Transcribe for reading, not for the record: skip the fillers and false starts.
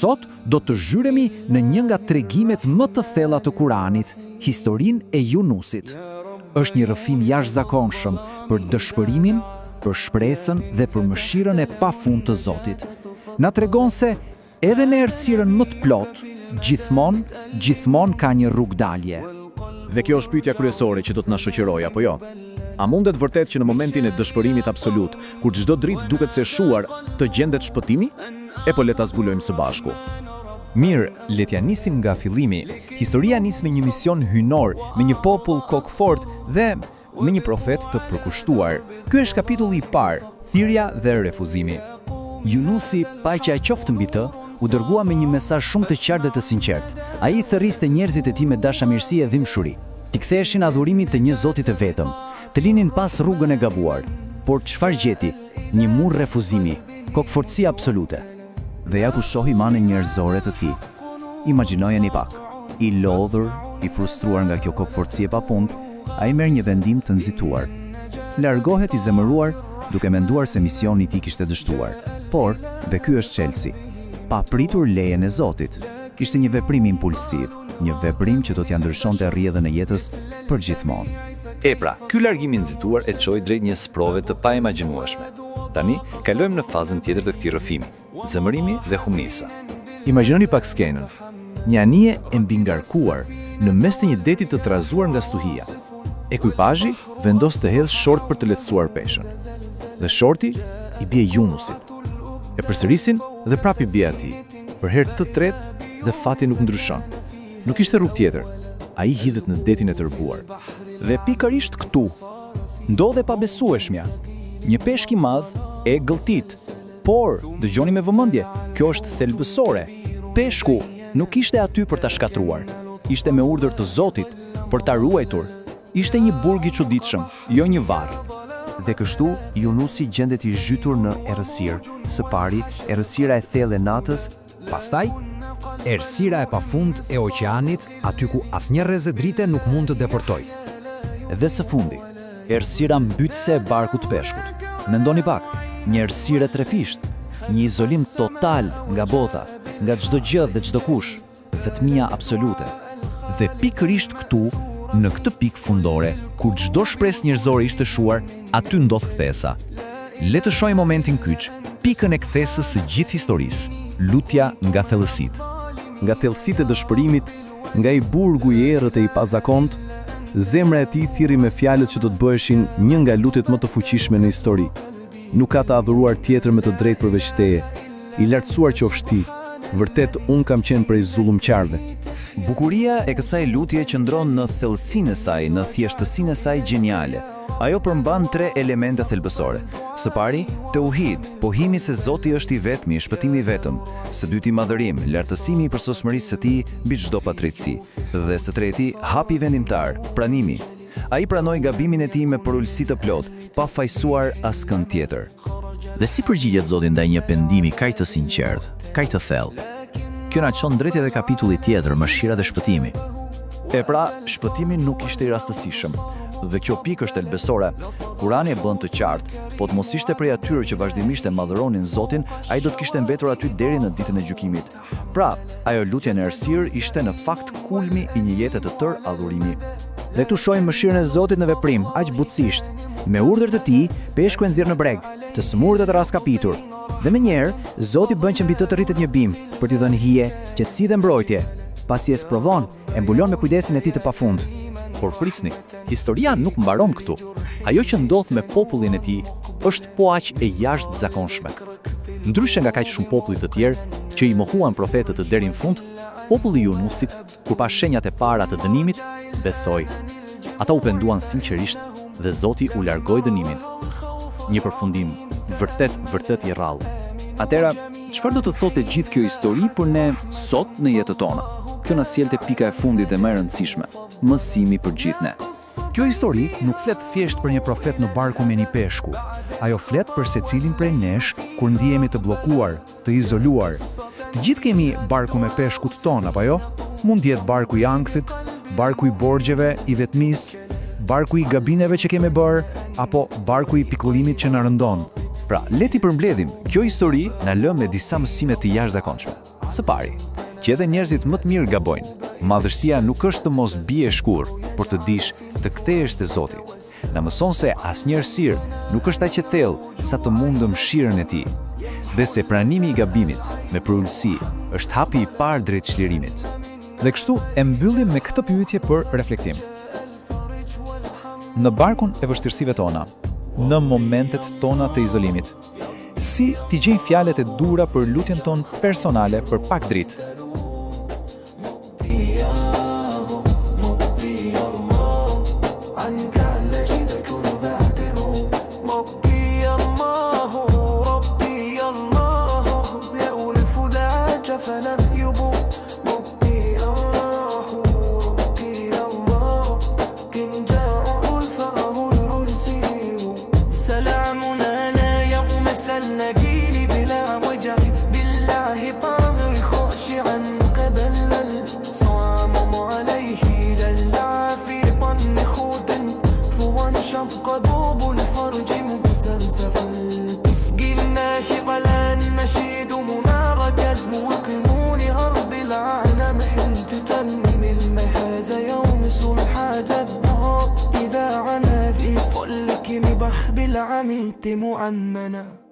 Sot do të zhyremi në një nga tregimet më të thella të Kuranit, historinë e Yunusit. Është një rrëfim jashtëzakonshëm për dëshpërimin, për shpresën dhe për mëshirën e pafund të Zotit. Na tregon se edhe në errësirën më të plotë, gjithmonë ka një rrugdalje. Dhe kjo është pyetja kryesore që do të na shoqërojë, apo jo? A mundet vërtet që në momentin e dëshpërimit absolut, kur çdo dritë duket se shuar, të gjendet shpëtimi? E po le ta zbulojmë së bashku. Mirë, le t'ja nisim nga fillimi. Historia nis me një mision hynor, me një popull kokfort dhe me një profet të përkushtuar. Ky është kapitulli i parë, thirrja dhe refuzimi. Yunusi, paqja qoftë mbi të, u dërgua me një mesazh shumë të qartë dhe të sinqert. Ai thërriste njerëzit e tij me dashamirësi e dhimbshuri, t'i ktheheshin adhurimit të një Zoti të vetëm, të linin pas rrugën e gabuar. Por çfarë gjeti? Një mur refuzimi, kokfortësi absolute. Dhe ja ku shohi manën njerëzore të tij. Imagjinojeni pak, i lodhur, i frustruar nga kjo kokfortësi e pafund, ai merr një vendim të nxituar. Largohet i zemëruar, duke menduar se misioni i tij kishte dështuar. Por, dhe ky është çelësi, pa pritur lejen e Zotit. Ishte një veprim impulsiv, një veprim që do t'ia ndryshonte rrjedhën e jetës përgjithmonë. E pra, ky largim i nxituar e çoi drejt një sprove të paimagjinueshme. Tani, kalojmë në fazën tjetër të këtij rrëfimi, zemërimi dhe humnisa. Imagjinoni pak skenën. Një anije e mbingarkuar në mes të një deti të trazuar nga stuhia. Ekuipazhi vendos të hedhë short për të lehtësuar peshën. Dhe shorti i bie Yunusit. E përsërisin dhe prap i bie atij. Për herë të tretë dhe fati nuk ndryshon. Nuk ishte rrugë tjetër. Ai hidhet në detin e tërbuar. Dhe pikërisht këtu ndodhe pabesueshmja. Një peshk i madh e gëlltit. Por, dëgjoni me vëmendje, kjo është thelbësore. Peshku nuk ishte aty për ta shkatruar. Ishte me urdhër të Zotit për ta ruajtur. Ishte një burg i çuditshëm, jo një varr. Dhe kështu, Yunusi gjendet i zhytur në errësirë. Së pari, errësira e thellë e natës, pastaj errësira e pafund e oqeanit, aty ku asnjë rrezë drite nuk mund të deportojë. Dhe së fundi, errësira mbytëse e barkut të peshkut. Mendoni pak, një errësirë trefisht, një izolim total nga bota, nga çdo gjë dhe çdo kush, vetmia absolute. Dhe pikërisht këtu, në këtë pikë fundore, kur çdo shpresë njerëzore ishte shuar, aty ndodh kthesa. Le të shohim momentin kyç, pikën e kthesës së gjithë historisë, lutja nga thellësitë. Nga thellësitë e dëshpërimit, nga i burgu i errët e i pazakont, zemra e tij thirrri me fjalët që do të bëheshin një nga lutjet më të fuqishme në histori. Nuk ka të adhuruar tjetër me të drejtë përveç teje. I lartësuar qofsh ti, vërtet unë kam qenë prej zullumqarëve. Bukuria e kësaj lutje qëndron në thellësinë e saj, në thjeshtësinë e saj gjeniale. Ajo përmban 3 elemente thelbësore. Së pari, tauhid, pohimi se Zoti është i vetmi, shpëtimi i vetëm. Së dyti, madhërim, lartësimi i përsosmërisë së tij mbi çdo padrejtësi. Dhe së treti, hapi vendimtar, pranimi. Ai pranoi gabimin e tij me përulësi të plotë, pa fajsuar askënd tjetër. Dhe si përgjigjet Zoti ndaj një pendimi kaq të sinqert, kaq të thellë? Kjo na çon drejt edhe kapitullit tjetër, mëshira dhe shpëtimi. E pra, shpëtimi nuk ishte i rastësishëm. Dhe kjo pikë është thelbësore. Kurani e bën të qartë, po të mos ishte prej atyre që vazhdimisht e madhëronin Zotin, ai do të kishte mbetur aty deri në ditën e gjykimit. Pra, ajo lutje në errësirë ishte në fakt kulmi i një jete të tërë adhurimi. Dhe këtu shohim mëshirën e Zotit në veprim, aq butësisht. Me urdhër të tij, peshku e nxjerr në breg, të smurët e të raskapitur. Dhe menjëherë, Zoti bën që mbi të rritet një bim për t'i dhënë hije, qetësi dhe mbrojtje. Pasi e sprovon, e mbulon me kujdesin e tij të pafund. Por prisni, historia nuk mbaron këtu. Ajo që ndodh me popullin e tij është po aq e jashtëzakonshme. Ndryshe nga kaq shumë popull të tjerë që i mohuan profetët të deri në fund, populli i Yunusit, kur pa shenjat e para të dënimit, besoi. Ata u penduan sinqerisht dhe Zoti u largoi dënimin. Një përfundim vërtet i rrallë. Atëra, çfarë do të thotë gjithë kjo histori për ne sot në jetën tonë? Kjo na sjell te pika e fundit dhe më e rëndësishme, mësimi për gjithë ne. Kjo histori nuk flet thjesht për një profet në barku me një peshku. Ajo flet për secilin prej nesh kur ndihemi të bllokuar, të izoluar. Të gjithë kemi barku me peshkut ton, apo jo? Mund të jetë barku i ankthit, barku i borxheve, i vetmisë, barku i gabineve që kemi bërë, apo barku i pikëllimit që na rëndon. Pra, le ti përmbledhim, kjo histori na lë me disa mësime të jashtëzakonshme. Së pari, që edhe njerëzit më të mirë gabojnë. Madhështia nuk është të mos bie shkur, por të dish të kthehesh te Zoti. Na mëson se asnjë errësirë nuk është aq e thellë sa të mundëm shirën e tij, dhe se pranimi i gabimit me përullësi është hapi i parë drejt çlirimit. Dhe kështu e mbyllim me këtë pyetje për reflektim. Në barkun e vështirësive tona, në momentet tona të izolimit, si t'i gjejmë fjalët e dura për lutjen tonë personale për pak dritë? بالعميد مؤمنا